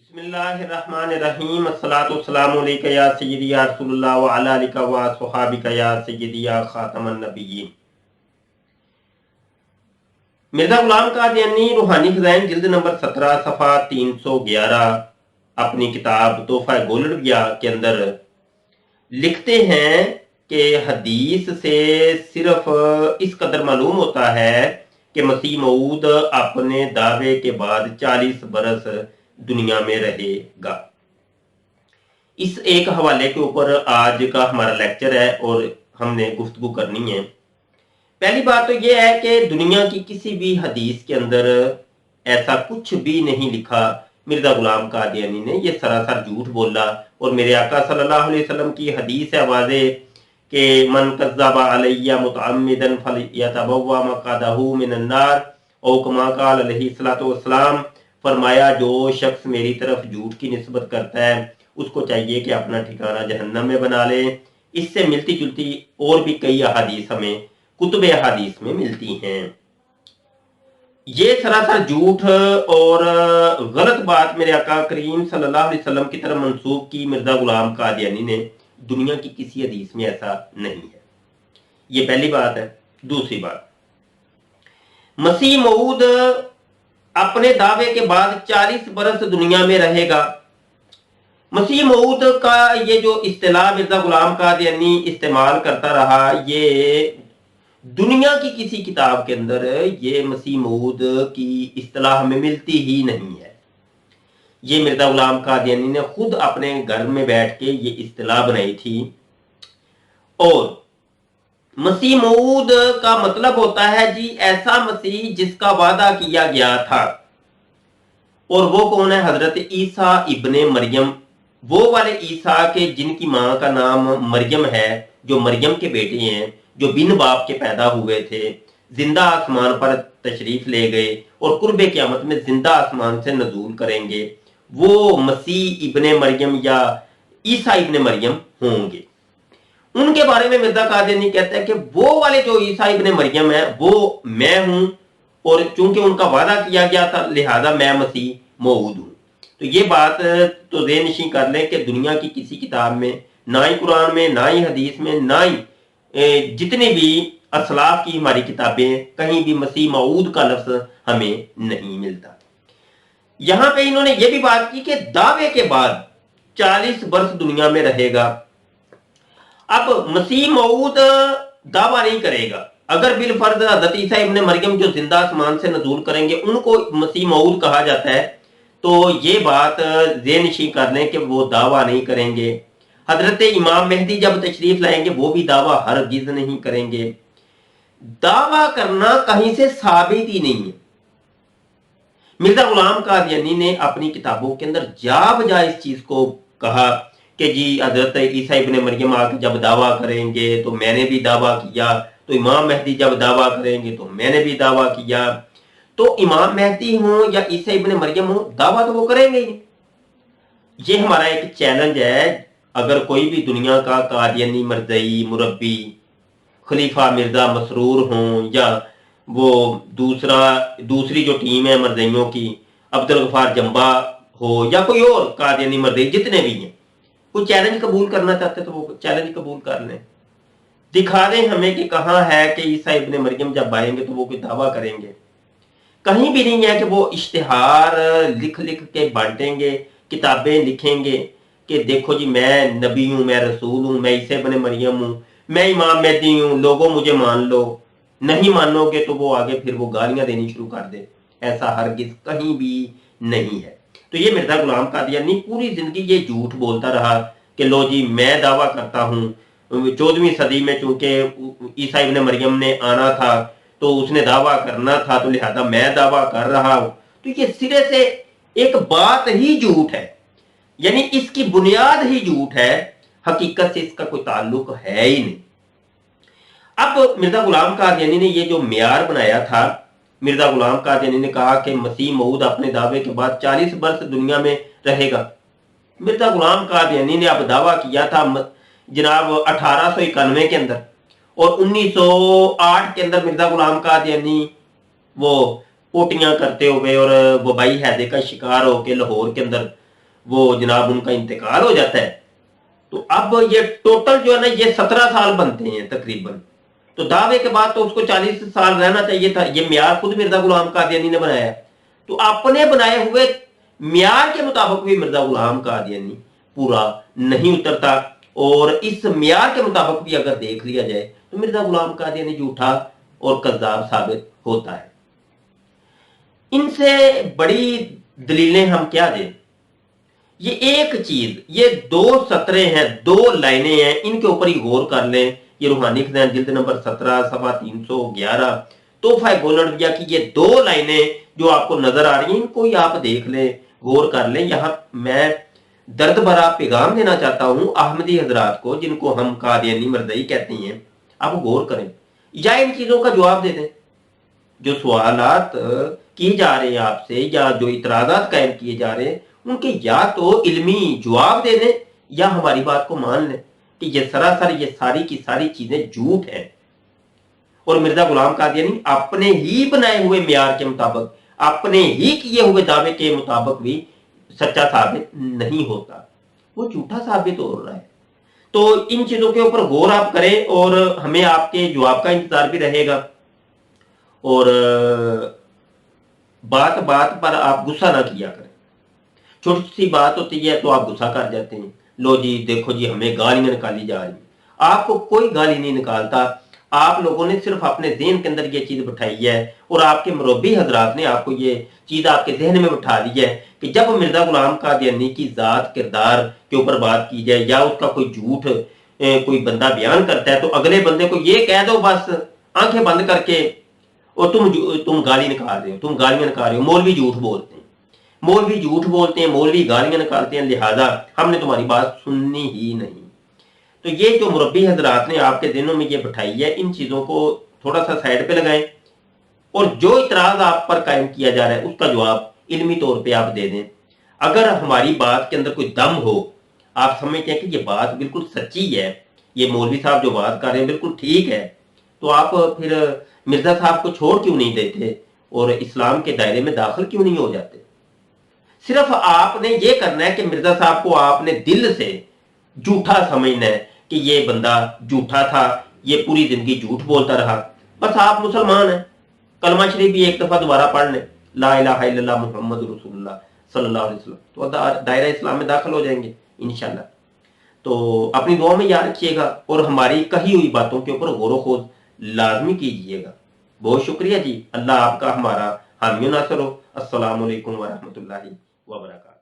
बिस्मिल्लाहिर्रहमानिर्रहीम अस्सलातु वस्सलामु अलैका या सय्यदी या रसूलल्लाह व अला आलिका व अस्हाबिका या सय्यदी या खातमन नबिय्यीन। मिर्जा गुलाम कादियानी रूहानी खजाइन जिल्द नंबर 17 सफ़ा 311 अपनी किताब तोहफा गोलड़िया के अंदर लिखते हैं कि हदीस से सिर्फ इस कदर मालूम होता है कि मसीह मऊद अपने दावे के बाद 40 बरस दुनिया में रहेगा। इस एक हवाले के ऊपर आज का हमारा लेक्चर है और हमने गुफ्तगू करनी है। पहली बात तो यह है कि दुनिया की किसी भी हदीस के अंदर ऐसा कुछ भी नहीं लिखा। मिर्जा गुलाम कादियानी ने यह सरासर झूठ बोला और मेरे आका सल्लल्लाहु अलैहि वसल्लम की हदीस है वाज़े कि मन कज़्ज़बा अलैया मुतअम्मिदन फलयतबव्वा मक़अदहु मिनन नार औ कमा क़ाल अलैहि सल्लतु वस्सलाम। फरमाया जो शख्स मेरी तरफ झूठ की निस्बत करता है उसको चाहिए कि अपना ठिकाना जहन्नम में बना ले। इससे मिलती जुलती और भी कई अहादीस हमें कुतुब अहादीस में मिलती हैं। ये सरासर झूठ और गलत बात मेरे आका करीम सल्लल्लाहु अलैहि वसल्लम की तरफ मंसूब की मिर्जा गुलाम कादियानी ने। दुनिया की किसी हदीस में ऐसा नहीं है। ये पहली बात है। दूसरी बात, मसीह मऊद अपने दावे के बाद 40 बरस दुनिया में रहेगा। मसीह मऊद का ये जो इस्तिलाह मिर्जा गुलाम कादियानी इस्तेमाल करता रहा, ये दुनिया की किसी किताब के अंदर ये मसीह मऊद की इस्तिलाह हमें मिलती ही नहीं है। ये मिर्जा गुलाम कादियानी ने खुद अपने घर में बैठ के ये इस्तिलाह बनाई थी। और मसीह मऊद का मतलब होता है जी ऐसा मसीह जिसका वादा किया गया था। और वो कौन है? हजरत ईसा इब्ने मरियम, वो वाले ईसा के जिनकी मां का नाम मरियम है, जो मरियम के बेटे हैं, जो बिन बाप के पैदा हुए थे, जिंदा आसमान पर तशरीफ ले गए और कुर्बे क़यामत में जिंदा आसमान से नजूल करेंगे। वो मसीह इब्ने मरियम या ईसा इब्ने मरियम होंगे। उनके बारे में मिर्जा कादियानी कहता है कि वो वाले जो ईसा इब्ने मरियम है वो मैं हूं और चूंकि उनका वादा किया गया था लिहाजा मैं मसीह मऊद हूं। तो ये बात तो ज़हननशीं कर लें कि दुनिया की किसी किताब में, ना ही कुरान में, ना ही हदीस में, ना ही जितनी भी असलाफ की हमारी किताबें, कहीं भी मसीह मऊद का लफ्ज हमें नहीं मिलता। यहां पे इन्होंने ये भी बात की कि दावे के बाद 40 वर्ष दुनिया में रहेगा। अब मसीह मऊद दावा नहीं करेगा। अगर बिल फर्ज हज़रत ईसा इब्ने मरियम जो जिंदा आसमान से नजूल करेंगे उनको मसीह मऊद कहा जाता है, तो ये बात ज़हननशीं कर लें कि वो दावा नहीं करेंगे। हजरत इमाम मेहदी जब तशरीफ लाएंगे वो भी दावा हरगिज़ नहीं करेंगे। दावा करना कहीं से साबित ही नहीं है। मिर्जा गुलाम कादियानी ने अपनी किताबों के अंदर जा बजा इस चीज को कहा कि जी हजरत ईसा इब्ने मरियम आके जब दावा करेंगे तो मैंने भी दावा किया, तो इमाम मेहदी जब दावा करेंगे तो मैंने भी दावा किया। तो इमाम मेहदी हो या ईसा इब्ने मरियम हो, दावा तो वो करेंगे ही। ये हमारा एक चैलेंज है। अगर कोई भी दुनिया का कादियानी मरज़ई मुरब्बी खलीफा मिर्जा मसरूर हों या वो दूसरी जो टीम है मरज़इयों की अब्दुल गफ्फार जंबा हो या कोई और कादियानी मरज़ई जितने भी हैं, कोई चैलेंज कबूल करना चाहते तो वो चैलेंज कबूल कर लें। दिखा दें हमें कि कहाँ है कि ईसा इब्ने मरियम जब आएंगे तो वो कोई दावा करेंगे। कहीं भी नहीं है कि वो इश्तिहार लिख लिख के बांटेंगे, किताबें लिखेंगे कि देखो जी मैं नबी हूं, मैं रसूल हूं, मैं ईसा इब्ने मरियम हूं, मैं इमाम मेहदी हूं, लोगों मुझे मान लो। नहीं मानोगे तो वो आगे फिर वो गालियां देनी शुरू कर दे। ऐसा हरगिज कहीं भी नहीं है। तो ये मिर्जा गुलाम कादियानी पूरी जिंदगी ये झूठ बोलता रहा कि लो जी मैं दावा करता हूं 14वीं सदी में चूंकि ईसा इब्ने मरियम ने आना था तो उसने दावा करना था तो लिहाजा मैं दावा कर रहा हूं। तो ये सिरे से एक बात ही झूठ है, यानी इसकी बुनियाद ही झूठ है, हकीकत से इसका कोई ताल्लुक है ही नहीं। अब मिर्जा गुलाम कादियानी ने ये जो मियार बनाया था, मिर्जा गुलाम कादियानी ने कहा कि मसीह मऊद अपने दावे के बाद 40 वर्ष दुनिया में रहेगा। मिर्जा गुलाम कादियानी ने अब दावा किया था जनाब 1891 के अंदर, और 1908 के अंदर मिर्जा गुलाम कादियानी वो पोटियां करते हुए और वबाई हैदे का शिकार होकर लाहौर के अंदर वो जनाब उनका इंतकाल हो जाता है, तो अब ये टोटल जो है ना ये 17 साल बनते हैं तकरीबन। तो दावे के बाद तो उसको 40 साल रहना चाहिए था। ये म्यार खुद मिर्जा गुलाम कादियानी ने बनाया। तो अपने बनाए हुए म्यार के मुताबिक भी मिर्जा गुलाम कादियानी पूरा नहीं उतरता, और इस म्यार के मुताबिक भी अगर देख लिया जाए तो मिर्जा गुलाम कादियानी झूठा और कज्जाब साबित होता है। इनसे बड़ी दलीलें हम क्या दें? ये एक चीज, ये 2 सतरें हैं, 2 लाइनें हैं, इनके ऊपर ही गौर कर लें। ये रूहानी खजान जिल्द नंबर 17 सफा 311 तोहफा गोलड़बिया की ये 2 लाइनें जो आपको नजर आ रही हैं, इनको ही आप देख लें, गौर कर लें। यहां मैं दर्द भरा पैगाम देना चाहता हूं अहमदी हजरात को, जिनको हम कादियानी मर्दई कहते हैं। आप गौर करें या इन चीजों का जवाब दे दें। जो सवालात किए जा रहे हैं आपसे या जो इतराजात कायम किए जा रहे हैं, उनके या तो इल्मी जवाब दे दें या हमारी बात को मान लें कि ये सरासर ये सारी की सारी चीजें झूठ हैं, और मिर्जा गुलाम कादियानी अपने ही बनाए हुए म्यार के मुताबिक, अपने ही किए हुए दावे के मुताबिक भी सच्चा साबित नहीं होता, वो झूठा साबित हो रहा है। तो इन चीजों के ऊपर गौर आप करें और हमें आपके जवाब का इंतजार भी रहेगा। और बात बात पर आप गुस्सा ना किया करें। छोटी सी बात होती है तो आप गुस्सा कर जाते हैं, लो जी देखो जी हमें गालियां निकाली जा रही। आपको कोई गाली नहीं निकालता, आप लोगों ने सिर्फ अपने ज़हन के अंदर ये चीज बिठाई है, और आपके मुरब्बी हजरात ने आपको ये चीज आपके जहन में बिठा दी है कि जब मिर्जा गुलाम कादियानी की जात किरदार के ऊपर बात की जाए या उसका कोई झूठ कोई बंदा बयान करता है, तो अगले बंदे को ये कह दो बस आंखें बंद करके, और तुम गाली निकाल रहे हो, तुम गालियां निकाल रहे हो, मौलवी झूठ बोलते हैं, मौलवी झूठ बोलते हैं, मौलवी गालियां निकालते हैं, लिहाजा हमने तुम्हारी बात सुननी ही नहीं। तो ये जो मुरब्बी हजरात ने आपके दिनों में ये बिठाई है, इन चीजों को थोड़ा सा साइड पे लगाएं, और जो इतराज आप पर कायम किया जा रहा है उसका जवाब इल्मी तौर पे आप दे दें। अगर हमारी बात के अंदर कोई दम हो, आप समझते हैं कि ये बात बिल्कुल सच्ची है, ये मौलवी साहब जो बात कर रहे हैं बिल्कुल ठीक है, तो आप फिर मिर्जा साहब को छोड़ क्यों नहीं देते और इस्लाम के दायरे में दाखिल क्यों नहीं हो जाते? सिर्फ आपने ये करना है कि मिर्जा साहब को आपने दिल से झूठा समझना है कि ये बंदा झूठा था, ये पूरी जिंदगी झूठ बोलता रहा, बस आप मुसलमान हैं, कलमा शरीफ भी एक दफा दोबारा पढ़ लें, ला इलाहा इल्लल्लाह मुहम्मद रसूलुल्लाह सल्लल्लाहु अलैहि वसल्लम, तो दायरा इस्लाम में दाखिल हो जाएंगे इंशाल्लाह। तो अपनी दुआ में याद रखिएगा और हमारी कही हुई बातों के ऊपर गौर खोज लाजमी कीजिएगा। बहुत शुक्रिया जी, अल्लाह आपका हमारा हामी नासर हो। अस्सलाम वालेकुम व रहमतुल्लाहि व बरकातहू।